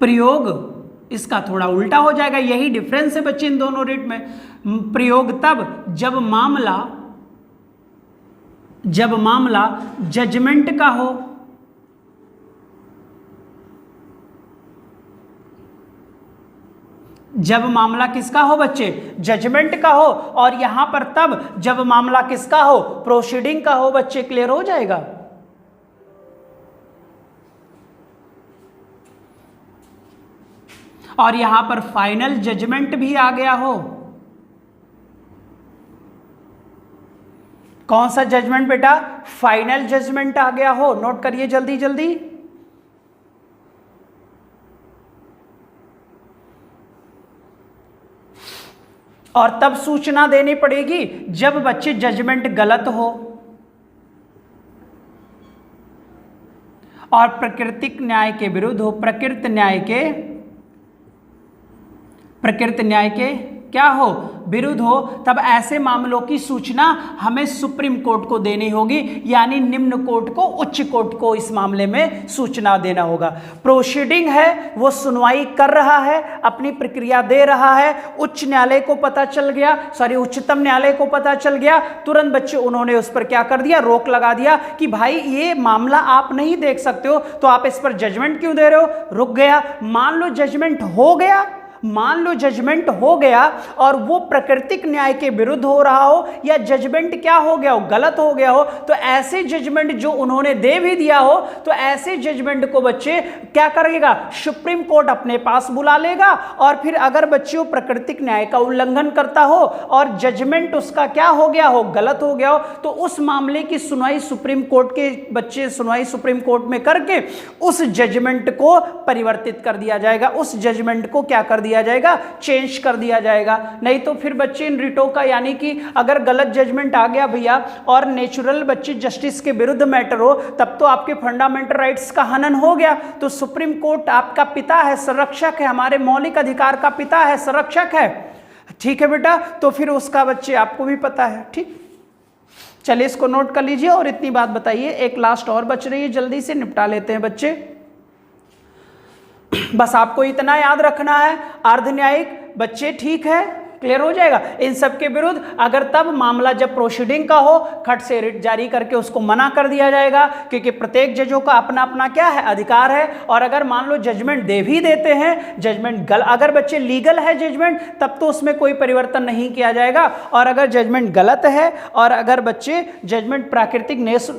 प्रयोग, इसका थोड़ा उल्टा हो जाएगा। यही डिफरेंस है बच्चे इन दोनों रिट में। प्रयोग तब जब मामला जजमेंट का हो। जब मामला किसका हो बच्चे? जजमेंट का हो। और यहां पर तब जब मामला किसका हो? प्रोसीडिंग का हो बच्चे। क्लियर हो जाएगा। और यहां पर फाइनल जजमेंट भी आ गया हो। कौन सा जजमेंट बेटा? फाइनल जजमेंट आ गया हो। नोट करिए जल्दी जल्दी। और तब सूचना देनी पड़ेगी जब बच्चे जजमेंट गलत हो और प्राकृतिक न्याय के विरुद्ध हो। प्रकृत न्याय के क्या हो? विरुद्ध हो। तब ऐसे मामलों की सूचना हमें सुप्रीम कोर्ट को देनी होगी, यानी निम्न कोर्ट को, उच्च कोर्ट को इस मामले में सूचना देना होगा। प्रोसीडिंग है वो सुनवाई कर रहा है, अपनी प्रक्रिया दे रहा है। उच्च न्यायालय को पता चल गया, उच्चतम न्यायालय को पता चल गया, तुरंत बच्चे उन्होंने उस पर क्या कर दिया? रोक लगा दिया कि भाई ये मामला आप नहीं देख सकते हो, तो आप इस पर जजमेंट क्यों दे रहे हो? रुक गया। मान लो जजमेंट हो गया और वो प्राकृतिक न्याय के विरुद्ध हो रहा हो, या जजमेंट क्या हो गया हो? गलत हो गया हो, तो ऐसे जजमेंट जो उन्होंने दे भी दिया हो, तो ऐसे जजमेंट को बच्चे क्या करेगा? सुप्रीम कोर्ट अपने पास बुला लेगा। और फिर अगर बच्चे प्राकृतिक न्याय का उल्लंघन करता हो और जजमेंट उसका क्या हो गया हो? गलत हो गया हो, तो उस मामले की सुनवाई सुप्रीम कोर्ट में करके उस जजमेंट को परिवर्तित कर दिया जाएगा, उस जजमेंट को क्या कर दिया जाएगा? चेंज कर दिया जाएगा। नहीं तो फिर बच्चे इन रिटों का, यानी कि अगर गलत जजमेंट आ गया भैया और नेचुरल बच्चे जस्टिस के विरुद्ध मैटर हो, तब तो आपके फंडामेंटल राइट्स का हनन हो गया। तो सुप्रीम कोर्ट आपका पिता है, संरक्षक है, हमारे मौलिक अधिकार का पिता है, संरक्षक है। ठीक है बेटा, तो फिर उसका बच्चे आपको भी पता है। ठीक, चलिए इसको नोट कर लीजिए और इतनी बात बताइए। एक लास्ट और बच रही है, जल्दी से निपटा लेते हैं बच्चे। बस आपको इतना याद रखना है, अर्ध न्यायिक बच्चे, ठीक है, क्लियर हो जाएगा। इन सब के विरुद्ध अगर तब मामला जब प्रोसीडिंग का हो, खट से रिट जारी करके उसको मना कर दिया जाएगा, क्योंकि प्रत्येक जजों का अपना अपना क्या है? अधिकार है। और अगर मान लो जजमेंट दे भी देते हैं, जजमेंट अगर बच्चे लीगल है जजमेंट, तब तो उसमें कोई परिवर्तन नहीं किया जाएगा। और अगर जजमेंट गलत है और अगर बच्चे जजमेंट प्राकृतिक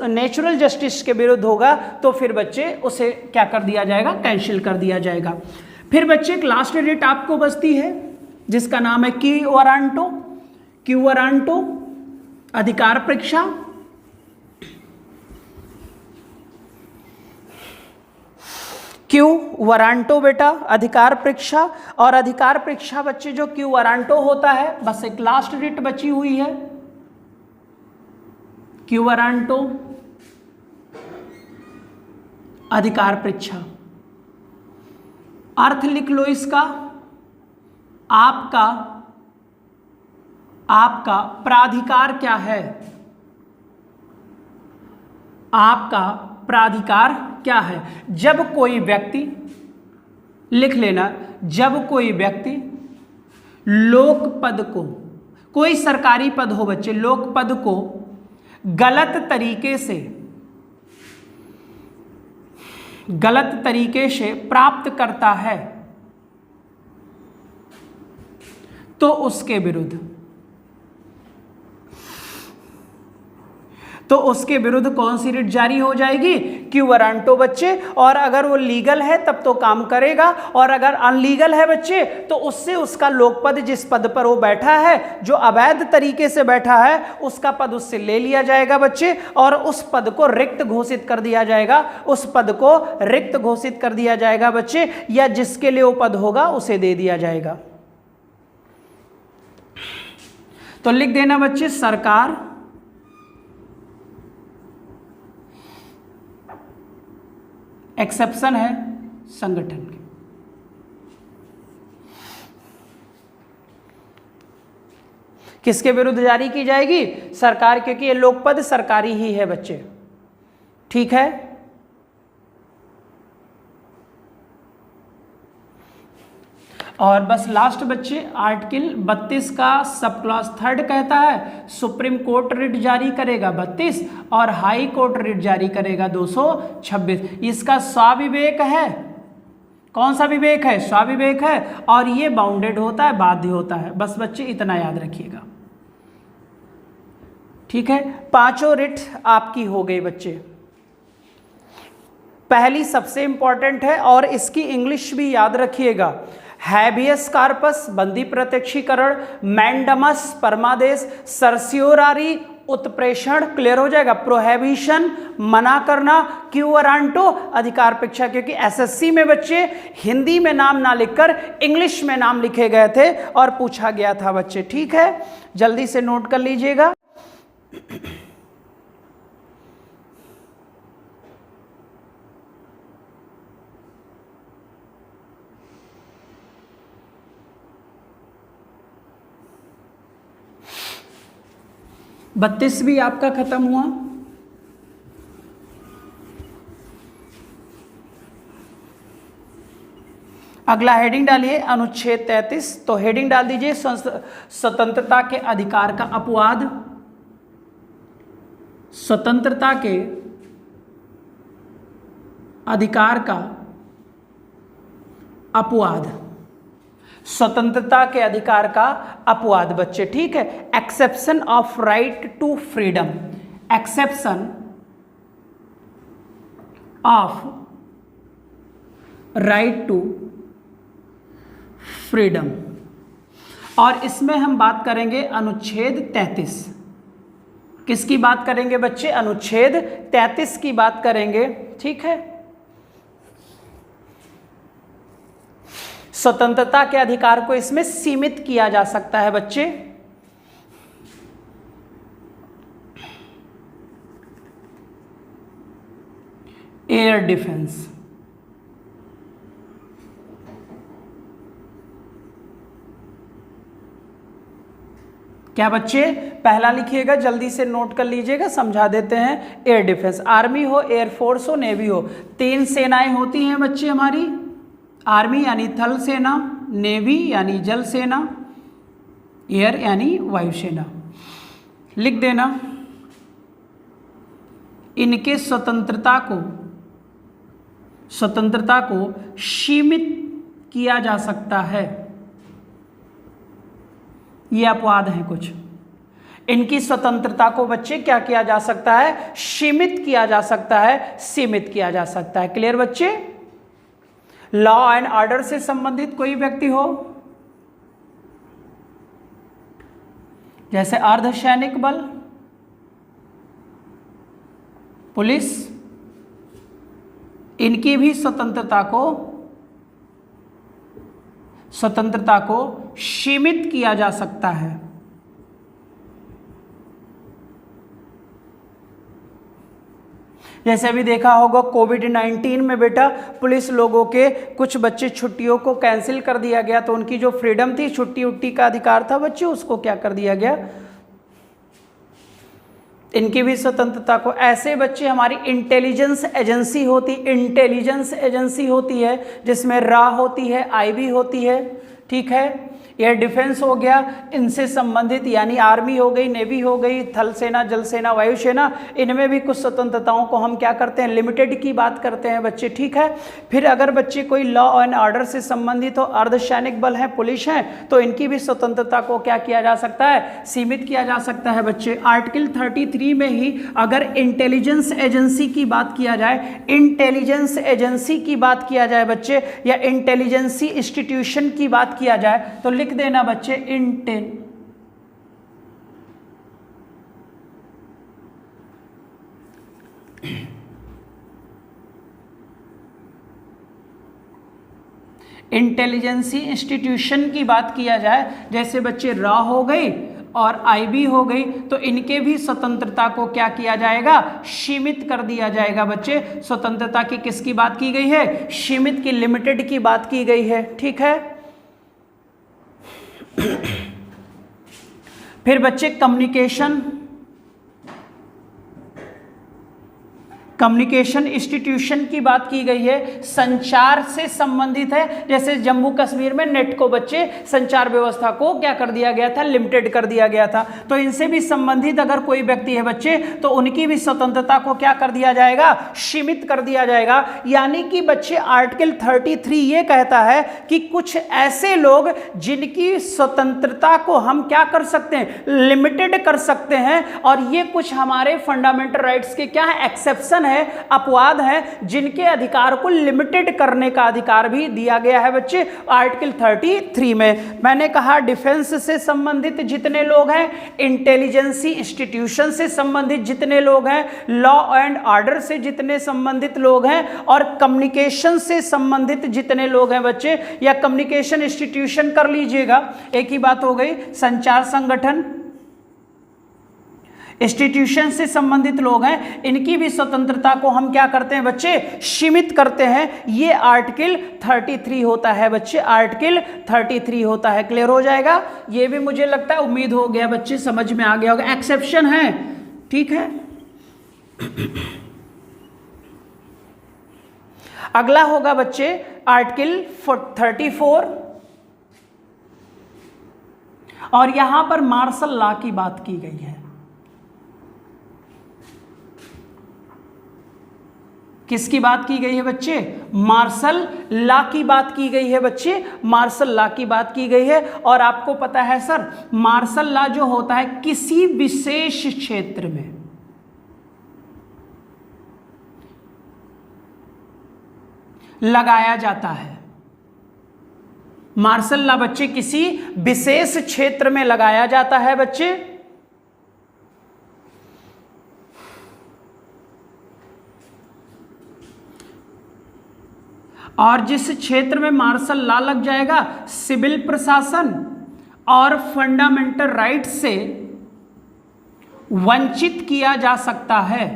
नेचुरल जस्टिस के विरुद्ध होगा, तो फिर बच्चे उसे क्या कर दिया जाएगा? कैंसिल कर दिया जाएगा। फिर बच्चे एक लास्ट रिट आपको बचती है जिसका नाम है क्यू वारंटो अधिकार परीक्षा। क्यू वारंटो बेटा अधिकार परीक्षा। और अधिकार परीक्षा बच्चे जो क्यू वारंटो होता है, बस एक लास्ट रिट बची हुई है, क्यू वारंटो अधिकार परीक्षा। अर्थ लिख लो इसका, आपका प्राधिकार क्या है? आपका प्राधिकार क्या है? जब कोई व्यक्ति, लिख लेना, जब कोई व्यक्ति लोक पद को, कोई सरकारी पद हो बच्चे, लोक पद को गलत तरीके से प्राप्त करता है तो उसके विरुद्ध कौन सी रिट जारी हो जाएगी? क्यू वारंटो बच्चे। और अगर वो लीगल है तब तो काम करेगा, और अगर अनलीगल है बच्चे तो उससे उसका लोकपद, जिस पद पर वो बैठा है, जो अवैध तरीके से बैठा है, उसका पद उससे ले लिया जाएगा बच्चे, और उस पद को रिक्त घोषित कर दिया जाएगा, उस पद को रिक्त घोषित कर दिया जाएगा बच्चे, या जिसके लिए वो पद होगा उसे दे दिया जाएगा। तो लिख देना बच्चे, सरकार एक्सेप्शन है संगठन के। किसके विरुद्ध जारी की जाएगी? सरकार, क्योंकि ये लोकपद सरकारी ही है बच्चे, ठीक है। और बस लास्ट बच्चे, आर्टिकल 32 का सब क्लॉज 3 कहता है सुप्रीम कोर्ट रिट जारी करेगा 32 और हाई कोर्ट रिट जारी करेगा 226। इसका स्वाविवेक है, कौन सा विवेक है? स्वाविवेक है, और ये बाउंडेड होता है, बाध्य होता है। बस बच्चे इतना याद रखिएगा, ठीक है। पांचों रिट आपकी हो गई बच्चे। पहली सबसे इंपॉर्टेंट है और इसकी इंग्लिश भी याद रखिएगा, हैबियस कार्पस बंदी प्रत्यक्षीकरण, मैंडमस परमादेश, सर्सियोरारी उत्प्रेषण, क्लियर हो जाएगा, प्रोहिबिशन मना करना, क्यू वारंटो अधिकारपेक्षा। क्योंकि एसएससी में बच्चे हिंदी में नाम ना लिखकर इंग्लिश में नाम लिखे गए थे और पूछा गया था बच्चे, ठीक है। जल्दी से नोट कर लीजिएगा। बत्तीस भी आपका खत्म हुआ। अगला हेडिंग डालिए अनुच्छेद 33। तो हेडिंग डाल दीजिए स्वतंत्रता के अधिकार का अपवाद। स्वतंत्रता के अधिकार का अपवाद, स्वतंत्रता के अधिकार का अपवाद बच्चे, ठीक है। Exception of right to freedom, exception of right to freedom. और इसमें हम बात करेंगे अनुच्छेद 33। किसकी बात करेंगे बच्चे? अनुच्छेद 33 की बात करेंगे, ठीक है। स्वतंत्रता के अधिकार को इसमें सीमित किया जा सकता है बच्चे। एयर डिफेंस, क्या बच्चे? पहला लिखिएगा, जल्दी से नोट कर लीजिएगा, समझा देते हैं। एयर डिफेंस, आर्मी हो, एयरफोर्स हो, नेवी हो, 3 सेनाएं होती हैं बच्चे हमारी। आर्मी यानी थल सेना, नेवी यानी जल सेना, एयर यानी वायुसेना। लिख देना, इनके स्वतंत्रता को सीमित किया जा सकता है। ये अपवाद हैं कुछ। इनकी स्वतंत्रता को बच्चे क्या किया जा सकता है? सीमित किया जा सकता है, सीमित किया जा सकता है। क्लियर बच्चे? लॉ एंड ऑर्डर से संबंधित कोई व्यक्ति हो, जैसे अर्धसैनिक बल, पुलिस, इनकी भी स्वतंत्रता को सीमित किया जा सकता है। जैसे अभी देखा होगा कोविड-19 में बेटा पुलिस लोगों के कुछ बच्चे छुट्टियों को कैंसिल कर दिया गया, तो उनकी जो फ्रीडम थी, छुट्टी उट्टी का अधिकार था बच्चे, उसको क्या कर दिया गया? इनकी भी स्वतंत्रता को। ऐसे बच्चे हमारी इंटेलिजेंस एजेंसी होती है जिसमें रा होती है, आईबी होती है, ठीक है। यह डिफेंस हो गया, इनसे संबंधित यानी आर्मी हो गई, नेवी हो गई, थल सेना, जल सेना, वायुसेना, इनमें भी कुछ स्वतंत्रताओं को हम क्या करते हैं, लिमिटेड की बात करते हैं बच्चे, ठीक है। फिर अगर बच्चे कोई लॉ एंड ऑर्डर से संबंधित हो, अर्धसैनिक बल हैं, पुलिस हैं, तो इनकी भी स्वतंत्रता को क्या किया जा सकता है, सीमित किया जा सकता है बच्चे। आर्टिकल 33 में ही अगर इंटेलिजेंस एजेंसी की बात किया जाए, इंटेलिजेंस एजेंसी की बात किया जाए बच्चे, या इंटेलिजेंसी इंस्टीट्यूशन की बात किया जाए, तो लिख देना बच्चे इंटेलिजेंसी इंस्टीट्यूशन की बात किया जाए, जैसे बच्चे रा हो गई और आईबी हो गई, तो इनके भी स्वतंत्रता को क्या किया जाएगा, सीमित कर दिया जाएगा बच्चे। स्वतंत्रता की किसकी बात की गई है, सीमित की, लिमिटेड की बात की गई है, ठीक है। फिर बच्चे कम्युनिकेशन इंस्टीट्यूशन की बात की गई है, संचार से संबंधित है। जैसे जम्मू कश्मीर में नेट को बच्चे संचार व्यवस्था को क्या कर दिया गया था, लिमिटेड कर दिया गया था। तो इनसे भी संबंधित अगर कोई व्यक्ति है बच्चे, तो उनकी भी स्वतंत्रता को क्या कर दिया जाएगा, सीमित कर दिया जाएगा। यानी कि बच्चे आर्टिकल 33 ये कहता है कि कुछ ऐसे लोग जिनकी स्वतंत्रता को हम क्या कर सकते हैं, लिमिटेड कर सकते हैं, और ये कुछ हमारे फंडामेंटल राइट्स के क्या है, एक्सेप्शन है, अपवाद है, जिनके अधिकार को लिमिटेड करने का अधिकार भी दिया गया है बच्चे आर्टिकल 33 में। मैंने कहा डिफेंस से संबंधित जितने लोग हैं, इंटेलिजेंसी इंस्टीट्यूशन से संबंधित जितने लोग हैं, लॉ एंड ऑर्डर से जितने संबंधित लोग हैं, और कम्युनिकेशन से संबंधित जितने लोग हैं बच्चे, या कम्युनिकेशन इंस्टीट्यूशन कर लीजिएगा, एक ही बात हो गई, संचार संगठन इंस्टीट्यूशन से संबंधित लोग हैं, इनकी भी स्वतंत्रता को हम क्या करते हैं बच्चे, सीमित करते हैं। ये आर्टिकल 33 होता है बच्चे, आर्टिकल 33 होता है। क्लियर हो जाएगा, ये भी मुझे लगता है, उम्मीद हो गया बच्चे, समझ में आ गया होगा। एक्सेप्शन है, ठीक है। अगला होगा बच्चे आर्टिकल 34, और यहां पर मार्शल लॉ की बात की गई है। किसकी बात की गई है बच्चे, मार्शल लॉ की बात की गई है बच्चे, मार्शल लॉ की बात की गई है। और आपको पता है सर, मार्शल लॉ जो होता है किसी विशेष क्षेत्र में लगाया जाता है। मार्शल लॉ बच्चे किसी विशेष क्षेत्र में लगाया जाता है बच्चे, और जिस क्षेत्र में मार्शल लॉ लग जाएगा, सिविल प्रशासन और फंडामेंटल राइट से वंचित किया जा सकता है,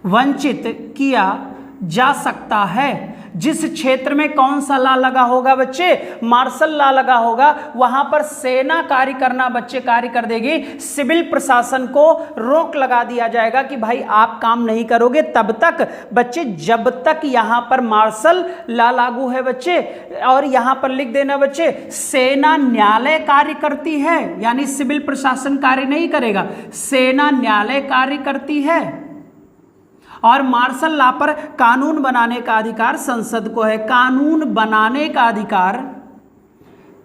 वंचित किया जा सकता है। जिस क्षेत्र में कौन सा लॉ लगा होगा बच्चे, मार्शल लॉ लगा होगा, वहां पर सेना कार्य करना बच्चे कार्य कर देगी, सिविल प्रशासन को रोक लगा दिया जाएगा कि भाई आप काम नहीं करोगे तब तक बच्चे, जब तक यहां पर मार्शल लॉ लागू है बच्चे। और यहां पर लिख देना बच्चे, सेना न्यायालय कार्य करती है, यानी सिविल प्रशासन कार्य नहीं करेगा, सेना न्यायालय कार्य करती है। और मार्शल लॉ पर कानून बनाने का अधिकार संसद को है। कानून बनाने का अधिकार,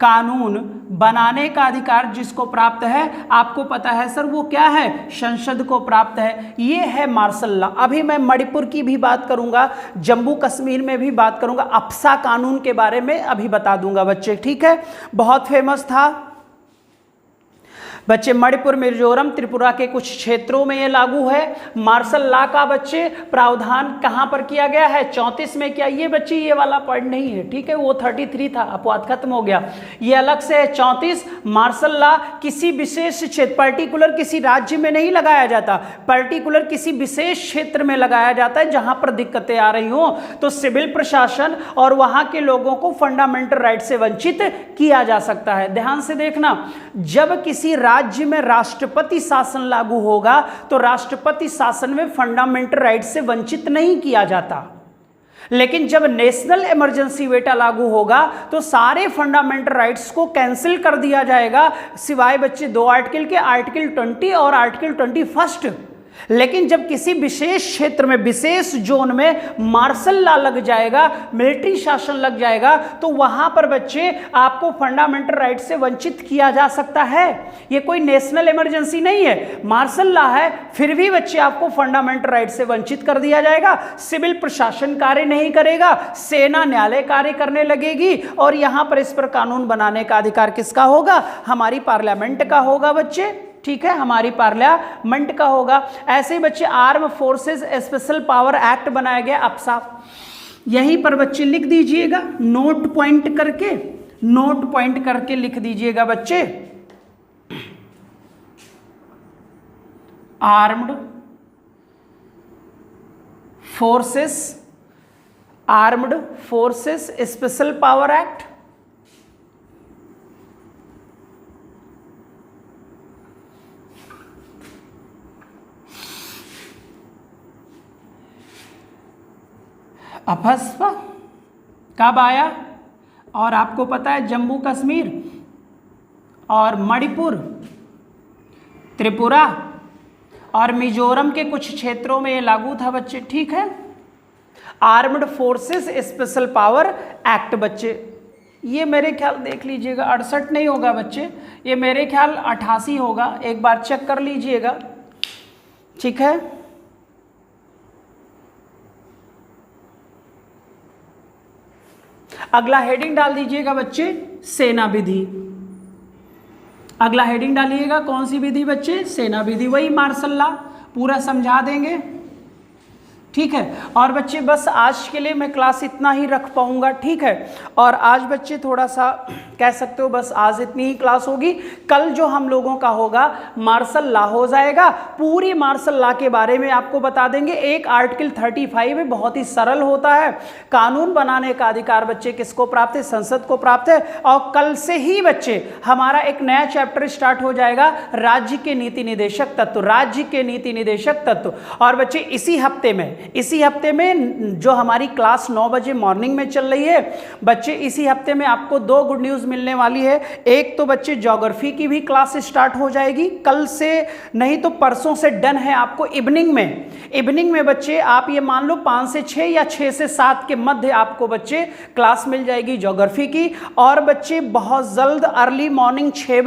कानून बनाने का अधिकार जिसको प्राप्त है, आपको पता है सर, वो क्या है, संसद को प्राप्त है। ये है मार्शल लॉ। अभी मैं मणिपुर की भी बात करूंगा, जम्मू कश्मीर में भी बात करूंगा, अप्सा कानून के बारे में अभी बता दूंगा बच्चे, ठीक है। बहुत फेमस था बच्चे, मणिपुर, मिजोरम, त्रिपुरा के कुछ क्षेत्रों में ये लागू है। मार्शल लॉ का बच्चे प्रावधान कहां पर किया गया है, 34 में। क्या ये बच्चे, ये वाला पॉइंट नहीं है, ठीक है, वो 33 था, अपवाद खत्म हो गया, ये अलग से है 34। मार्शल लॉ किसी विशेष क्षेत्र, पर्टिकुलर किसी राज्य में नहीं लगाया जाता, पर्टिकुलर किसी विशेष क्षेत्र में लगाया जाता है जहां पर दिक्कतें आ रही हो, तो सिविल प्रशासन और वहां के लोगों को फंडामेंटल राइट से वंचित किया जा सकता है। ध्यान से देखना, जब किसी राज्य में राष्ट्रपति शासन लागू होगा तो राष्ट्रपति शासन में फंडामेंटल राइट से वंचित नहीं किया जाता, लेकिन जब नेशनल इमरजेंसी बेटा लागू होगा तो सारे फंडामेंटल राइट्स को कैंसिल कर दिया जाएगा, सिवाय बच्चे 2 आर्टिकल के, आर्टिकल 20 और आर्टिकल 21। लेकिन जब किसी विशेष क्षेत्र में, विशेष जोन में मार्शल लॉ लग जाएगा, मिलिट्री शासन लग जाएगा, तो वहां पर बच्चे आपको फंडामेंटल राइट से वंचित किया जा सकता है। ये कोई नेशनल इमरजेंसी नहीं है, मार्शल लॉ है, फिर भी बच्चे आपको फंडामेंटल राइट से वंचित कर दिया जाएगा। सिविल प्रशासन कार्य नहीं करेगा, सेना न्यायालय कार्य करने लगेगी, और यहां पर इस पर कानून बनाने का अधिकार किसका होगा? हमारी पार्लियामेंट का होगा बच्चे, ठीक है, हमारी पार्लियामेंट का होगा। ऐसे ही बच्चे arm forces special power act बनाया गया अप्सा, यहीं पर बच्चे लिख दीजिएगा, नोट पॉइंट करके लिख दीजिएगा बच्चे, armed forces special power act, AFSPA कब आया? और आपको पता है जम्मू कश्मीर और मणिपुर, त्रिपुरा और मिजोरम के कुछ क्षेत्रों में ये लागू था बच्चे, ठीक है। Armed forces special power act बच्चे, ये मेरे ख्याल देख लीजिएगा 68 नहीं होगा बच्चे, ये मेरे ख्याल 88 होगा, एक बार चेक कर लीजिएगा, ठीक है। अगला हेडिंग डाल दीजिएगा बच्चे, सेना विधि। अगला हेडिंग डालिएगा, कौन सी विधि बच्चे? सेना विधि, वही मार्शल लॉ, पूरा समझा देंगे, ठीक है। और बच्चे बस आज के लिए मैं क्लास इतना ही रख पाऊंगा, ठीक है। और आज बच्चे थोड़ा सा कह सकते हो बस आज इतनी ही क्लास होगी। कल जो हम लोगों का होगा मार्शल लॉ हो जाएगा, पूरी मार्शल लॉ के बारे में आपको बता देंगे। एक आर्टिकल 35 है, बहुत ही सरल होता है। कानून बनाने का अधिकार बच्चे किसको प्राप्त है? संसद को प्राप्त है। और कल से ही बच्चे हमारा एक नया चैप्टर स्टार्ट हो जाएगा, राज्य के नीति निदेशक तत्व, राज्य के नीति निदेशक तत्व। और बच्चे इसी हफ्ते में जो हमारी क्लास 9 बजे मॉर्निंग में चल रही है बच्चे, इसी हफ्ते में आपको 2 गुड न्यूज़ मिलने वाली है। एक तो बच्चे ज्योग्राफी की भी क्लास स्टार्ट हो जाएगी कल से, नहीं तो परसों से डन है आपको इवनिंग में बच्चे आप ये मान लो 5 से 6 या 6 से 7 के मध्य आपको बच्चे क्लास मिल जाएगी ज्योग्राफी की। और बच्चे बहुत जल्द अर्ली मॉर्निंग 6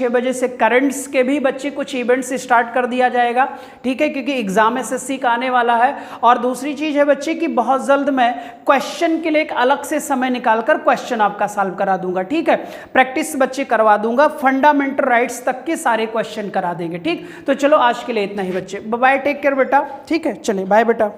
बजे से करंट्स के भी बच्चे कुछ इवेंट्स स्टार्ट कर दिया जाएगा, ठीक है, क्योंकि एग्जाम एसएससी का आने वाला है। और दूसरी चीज है बच्चे कि बहुत जल्द मैं क्वेश्चन के लिए एक अलग से समय निकालकर क्वेश्चन आपका सॉल्व करा दूंगा, ठीक है। प्रैक्टिस बच्चे करवा दूंगा, फंडामेंटल राइट्स तक के सारे क्वेश्चन करा देंगे, ठीक। तो चलो आज के लिए इतना ही बच्चे, बाय, टेक केयर बेटा, ठीक है, चलिए बाय बेटा।